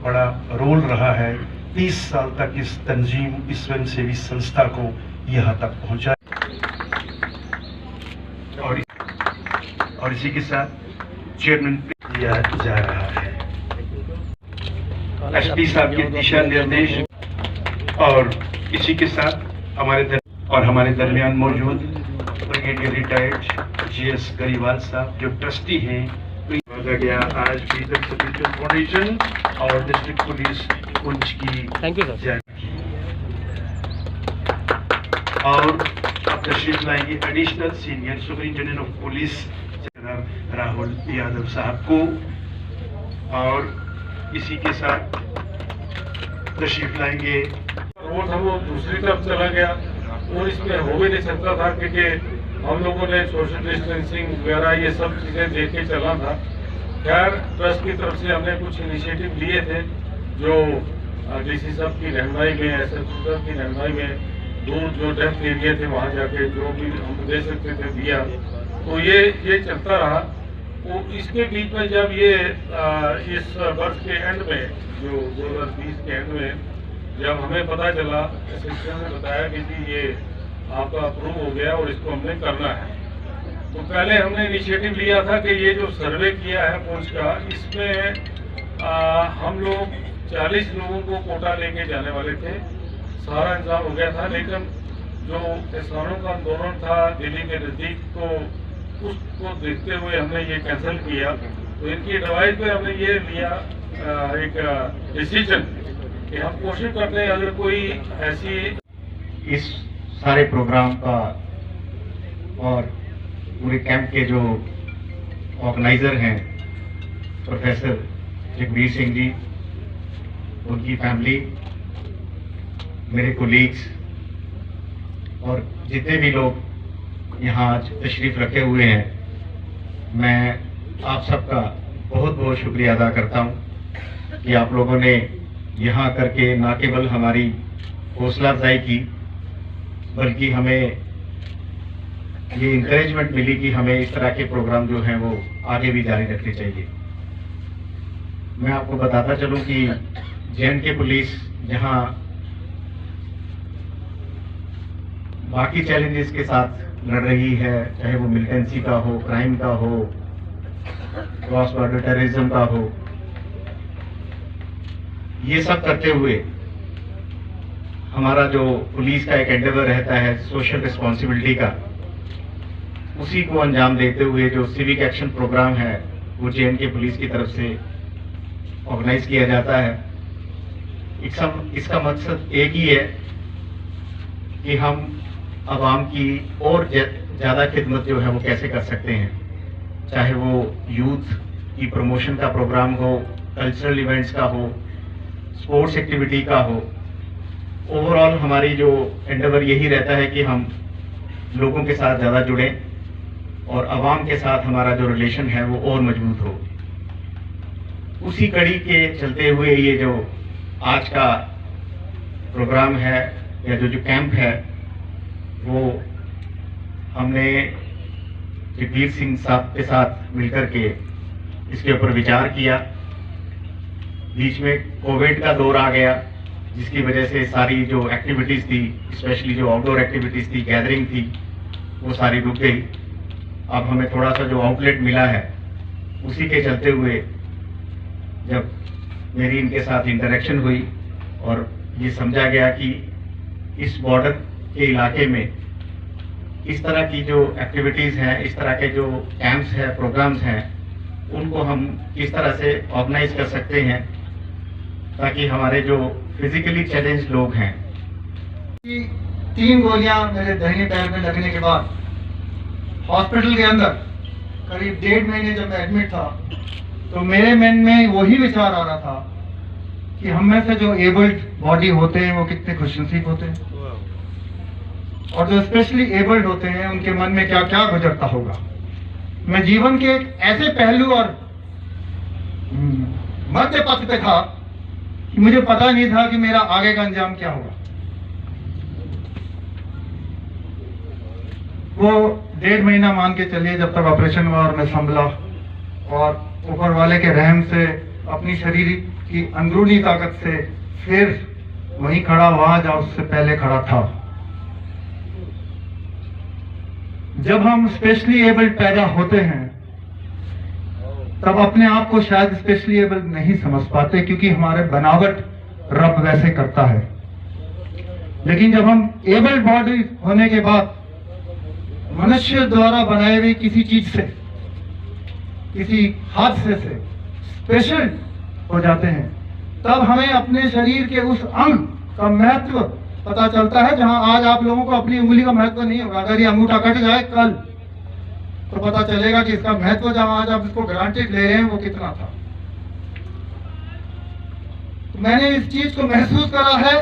बड़ा रोल रहा है। 30 साल तक इस तंजीम, इस स्वयंसेवी संस्था को यहाँ तक पहुँचा और इसी के साथ चेयरमैन दिया जा रहा है। एसपी साहब के दिशा निर्देश और इसी के साथ हमारे दरमियान मौजूद ब्रिगेडियर रिटायर्ड जीएस गरीवाल साहब जो ट्रस्टी हैं गया आज भी फाउंडेशन और डिस्ट्रिक्ट पुलिस पुंछ की थैंक यू सर। और अब तशरीफ लाएंगे additional senior superintendent of police Rahul Yadav साहब को और इसी के साथ तशरीफ लाएंगे। रोड था वो दूसरी तरफ चला गया और इसमें हो भी नहीं सकता था क्योंकि हम लोगों ने सोशल डिस्टेंसिंग वगैरह ये सब चीज़ें देख के चलना था। खैर ट्रस्ट की तरफ से हमने कुछ इनिशिएटिव लिए थे जो डीसी साहब की रहनुमाई में, एसएसपी साहब की रहनुमाई में दूर जो डेप्थ एरिया थे वहाँ जाके जो भी हम दे सकते थे दिया। तो ये चलता रहा। तो इसके बीच में जब ये इस वर्ष के एंड में जो 2020 के एंड में जब हमें पता चला, एसएसपी ने बताया कि जी ये आपका अप्रूव हो गया और इसको हमने करना है, तो पहले हमने इनिशिएटिव लिया था कि ये जो सर्वे किया है पुंछ का, इसमें हम लोग 40 लोगों को कोटा लेके जाने वाले थे। सारा इंतजाम हो गया था, लेकिन जो किसानों का आंदोलन था दिल्ली के नज़दीक, तो उसको देखते हुए हमने ये कैंसिल किया। तो इनकी एडवाइस पे हमने ये लिया एक डिसीजन कि हम कोशिश करते हैं अगर कोई ऐसी इस सारे प्रोग्राम का और पूरे कैंप के जो ऑर्गेनाइजर हैं प्रोफेसर जगबीर सिंह जी, उनकी फैमिली, मेरे कोलीग्स और जितने भी लोग यहाँ आज तशरीफ रखे हुए हैं, मैं आप सबका बहुत बहुत शुक्रिया अदा करता हूँ कि आप लोगों ने यहाँ करके न केवल हमारी हौसला अफजाई की, बल्कि हमें ये इंकरेजमेंट मिली कि हमें इस तरह के प्रोग्राम जो हैं वो आगे भी जारी रखने चाहिए। मैं आपको बताता चलूं कि जे.एंड.के पुलिस जहां बाकी चैलेंजेस के साथ लड़ रही है, चाहे वो मिलिटेंसी का हो, क्राइम का हो, क्रॉस बॉर्डर टेररिज्म का हो, ये सब करते हुए हमारा जो पुलिस का एक एंडेवर रहता है सोशल रिस्पॉन्सिबिलिटी का, उसी को अंजाम देते हुए जो सिविक एक्शन प्रोग्राम है वो जे.एंड.के पुलिस की तरफ से ऑर्गेनाइज किया जाता है। इसका मकसद एक ही है कि हम आवाम की और ज़्यादा खिदमत जो है वो कैसे कर सकते हैं, चाहे वो यूथ की प्रमोशन का प्रोग्राम हो, कल्चरल इवेंट्स का हो, स्पोर्ट्स एक्टिविटी का हो। ओवरऑल हमारी जो एंडेवर यही रहता है कि हम लोगों के साथ ज़्यादा जुड़ें और आवाम के साथ हमारा जो रिलेशन है वो और मजबूत हो। उसी कड़ी के चलते हुए ये जो आज का प्रोग्राम है या जो कैंप है, वो हमने जगबीर सिंह साहब के साथ मिलकर के इसके ऊपर विचार किया। बीच में कोविड का दौर आ गया, जिसकी वजह से सारी जो एक्टिविटीज़ थी, स्पेशली जो आउटडोर एक्टिविटीज़ थी, गैदरिंग थी, वो सारी रुक गई। अब हमें थोड़ा सा जो आउटलेट मिला है, उसी के चलते हुए जब मेरी इनके साथ इंटरेक्शन हुई और ये समझा गया कि इस बॉर्डर के इलाके में इस तरह की जो एक्टिविटीज़ हैं, इस तरह के जो कैंप्स हैं, प्रोग्राम्स हैं, उनको हम किस तरह से ऑर्गेनाइज कर सकते हैं ताकि हमारे जो फिजिकली चैलेंज लोग हैं। 3 गोलियां मेरे दाहिने पैर में लगने के बाद हॉस्पिटल के अंदर करीब 1.5 महीने जब मैं एडमिट था, तो मेरे मन में वही विचार आ रहा था कि हम में से जो एबल्ड बॉडी होते हैं वो कितने खुशनसीब होते हैं। और जो स्पेशली एबल्ड होते हैं उनके मन में क्या क्या गुजरता होगा। मैं जीवन के एक ऐसे पहलू और मध्य पथ पे था कि मुझे पता नहीं था कि मेरा आगे का अंजाम क्या होगा। वो 1.5 महीना मान के चलिए जब तक ऑपरेशन हुआ और मैं संभला, और ऊपर वाले के रहम से अपनी शरीर की अंदरूनी ताकत से फिर वहीं खड़ा हुआ जहाँ उससे पहले खड़ा था। जब हम स्पेशली एबल्ड पैदा होते हैं तब अपने आप को शायद स्पेशली एबल्ड नहीं समझ पाते, क्योंकि हमारे बनावट रब वैसे करता है। लेकिन जब हम एबल्ड बॉडी होने के बाद मनुष्य द्वारा बनाए हुए किसी चीज से, किसी हादसे से स्पेशल हो जाते हैं, तब हमें अपने शरीर के उस अंग का महत्व पता चलता है जहां आज आप लोगों को अपनी उंगली का महत्व नहीं होगा। अगर ये अंगूठा कट जाए कल तो पता चलेगा कि इसका महत्व जहां आज आप इसको ग्रांटेड ले रहे हैं वो कितना था। तो मैंने इस चीज को महसूस करा है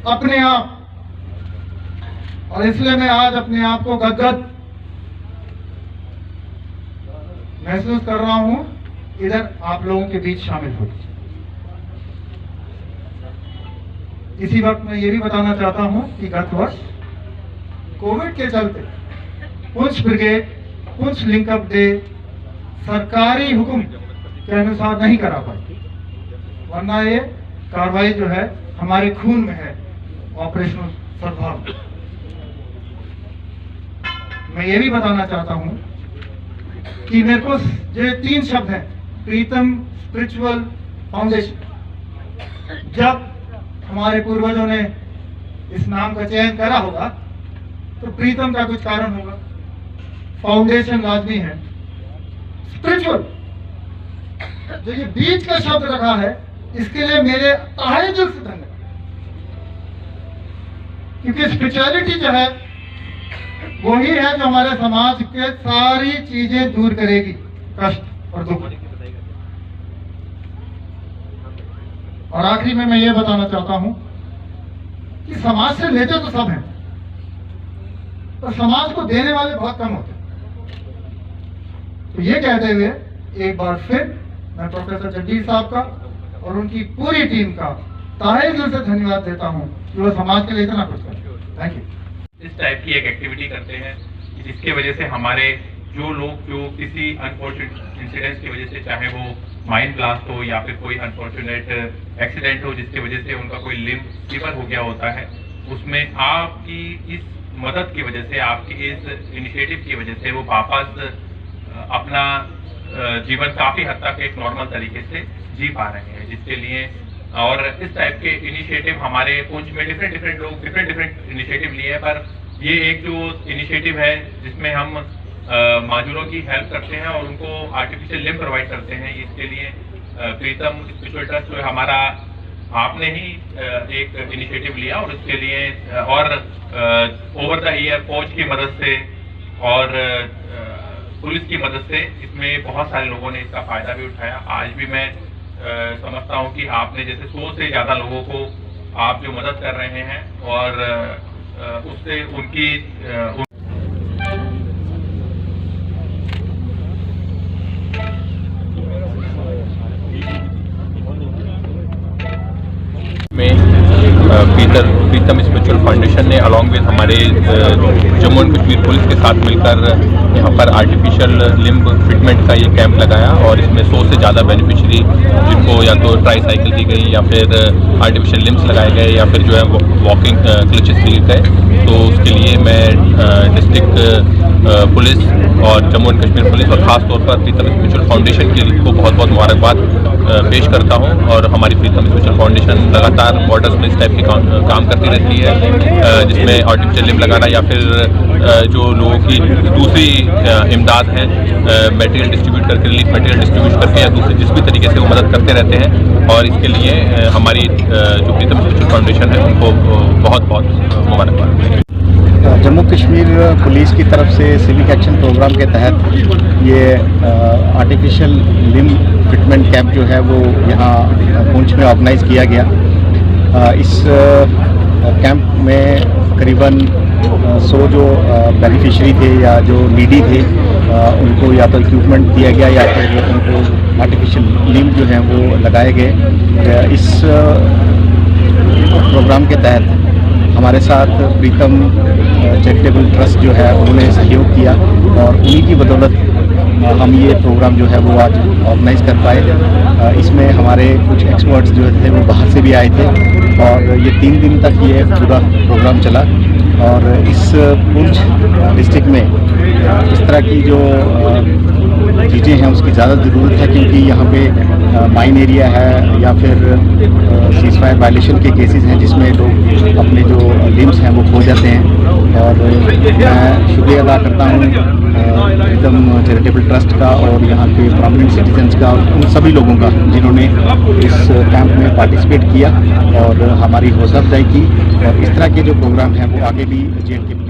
अपने आप, और इसलिए मैं आज अपने आप को गदगद महसूस कर रहा हूं इधर आप लोगों के बीच शामिल होकर। इसी वक्त मैं ये भी बताना चाहता हूं कि गत वर्ष कोविड के चलते Poonch brigade Poonch linkup day सरकारी हुक्म के अनुसार नहीं करा पाई, वरना ये कार्रवाई जो है हमारे खून में है, ऑपरेशनल सद्भाव। मैं ये भी बताना चाहता हूं कि मेरे को जो 3 शब्द हैं, प्रीतम स्पिरिचुअल फाउंडेशन, जब हमारे पूर्वजों ने इस नाम का चयन करा होगा तो प्रीतम का कुछ कारण होगा, फाउंडेशन लाजमी है। स्पिरिचुअल जो ये बीच का शब्द रखा है इसके लिए मेरे तहे दिल से धन्यवाद, क्योंकि स्पिरिचुअलिटी जो है वही है जो हमारे समाज के सारी चीजें दूर करेगी, कष्ट और दुख। और आखिरी में मैं ये बताना चाहता हूं कि समाज से लेते तो सब हैं, पर समाज को देने वाले बहुत कम होते हैं। तो ये कहते हुए एक बार फिर मैं प्रोफेसर जगदीश साहब का और उनकी पूरी टीम का तहे दिल से धन्यवाद देता हूं कि वो समाज के लिए इतना कुछ करते। Thank you. इस टाइप की एक एक्टिविटी करते हैं जिसके वजह से हमारे जो लोग जो किसी अनफॉर्चुनेट इंसिडेंट्स की वजह से, चाहे वो माइंड ब्लास्ट हो या फिर कोई अनफॉर्चुनेट एक्सीडेंट हो जिसकी वजह से उनका कोई लिम्ब सीवर हो गया होता है, उसमें आपकी इस मदद की वजह से, आपकी इस इनिशिएटिव की वजह से वो वापस अपना जीवन काफी हद तक एक नॉर्मल तरीके से जी पा रहे हैं। जिसके लिए और इस टाइप के इनिशिएटिव हमारे पुंछ में डिफरेंट लोग डिफरेंट इनिशिएटिव लिए हैं, पर ये एक जो इनिशिएटिव है जिसमें हम माजूरों की हेल्प करते हैं और उनको आर्टिफिशियल लिम्ब प्रोवाइड करते हैं, इसके लिए प्रीतम स्पिरिचुअल ट्रस्ट जो है हमारा, आपने ही एक इनिशिएटिव लिया और उसके लिए और ओवर द ईयर फौज की मदद से और पुलिस की मदद से इसमें बहुत सारे लोगों ने इसका फायदा भी उठाया। आज भी मैं समझता हूं कि आपने जैसे 100 से ज्यादा लोगों को आप जो मदद कर रहे हैं और उससे उनकी प्रीतम स्पिरिचुअल फाउंडेशन ने अलॉन्ग विद हमारे जम्मू एंड कश्मीर पुलिस के साथ मिलकर यहाँ पर आर्टिफिशियल लिम्ब फिटमेंट का ये कैंप लगाया और इसमें 100 से ज़्यादा बेनिफिशियरी जिनको या तो ट्राई साइकिल दी गई या फिर आर्टिफिशियल लिम्ब्स लगाए गए या फिर जो है वॉकिंग क्लचेस दिए गए। तो उसके लिए मैं डिस्ट्रिक्ट पुलिस और जम्मू एंड कश्मीर पुलिस और ख़ास तौर पर प्रीतम स्पिरिचुअल फाउंडेशन को बहुत बहुत मुबारकबाद पेश करता हूँ। और हमारी प्रीतम स्पिरिचुअल फाउंडेशन लगातार बॉर्डर्स में इस टाइप के काम करती रहती है, जिसमें आर्टिफिशियल लिम्ब लगाना या फिर जो लोगों की दूसरी इमदाद है, मटेरियल डिस्ट्रीब्यूट करके, रिलीफ मटेरियल डिस्ट्रीब्यूट करके या दूसरे जिस भी तरीके से वो मदद करते रहते हैं। और इसके लिए हमारी जो प्रीतम स्पिरिचुअल फाउंडेशन है उनको बहुत बहुत मुबारकबाद। जम्मू कश्मीर पुलिस की तरफ से सिविक एक्शन प्रोग्राम के तहत ये आर्टिफिशियल लिम्ब फिटमेंट कैंप जो है वो यहाँ पुंछ में ऑर्गेनाइज़ किया गया। इस कैंप में तकरीबन 100 जो बेनिफिशरी थे या जो नीडी थे उनको या तो इक्विपमेंट दिया गया या फिर उनको आर्टिफिशियल लिम्ब जो है वो लगाए गए। इस प्रोग्राम के तहत हमारे साथ प्रीतम चैरिटेबल ट्रस्ट जो है उन्होंने सहयोग किया और उन्हीं की बदौलत हम ये प्रोग्राम जो है वो आज ऑर्गेनाइज कर पाए। इसमें हमारे कुछ एक्सपर्ट्स जो थे वो बाहर से भी आए थे और ये 3 दिन तक ये पूरा प्रोग्राम चला। और इस पुंछ डिस्ट्रिक्ट में इस तरह की जो चीज़ें हैं उसकी ज़्यादा ज़रूरत है, क्योंकि यहाँ पे माइन एरिया है या फिर सीज़फायर वायलेशन के केसेस हैं जिसमें लोग अपने जो लिम्स हैं वो खो जाते हैं। और मैं शुक्रिया अदा करता हूँ प्रीतम चैरिटेबल ट्रस्ट का और यहाँ के प्रॉमिनेंट सिटीजन्स का, उन सभी लोगों का जिन्होंने इस कैंप में पार्टिसिपेट किया और हमारी हौसला अफजाई की। और इस तरह के जो प्रोग्राम हैं वो आगे भी JNK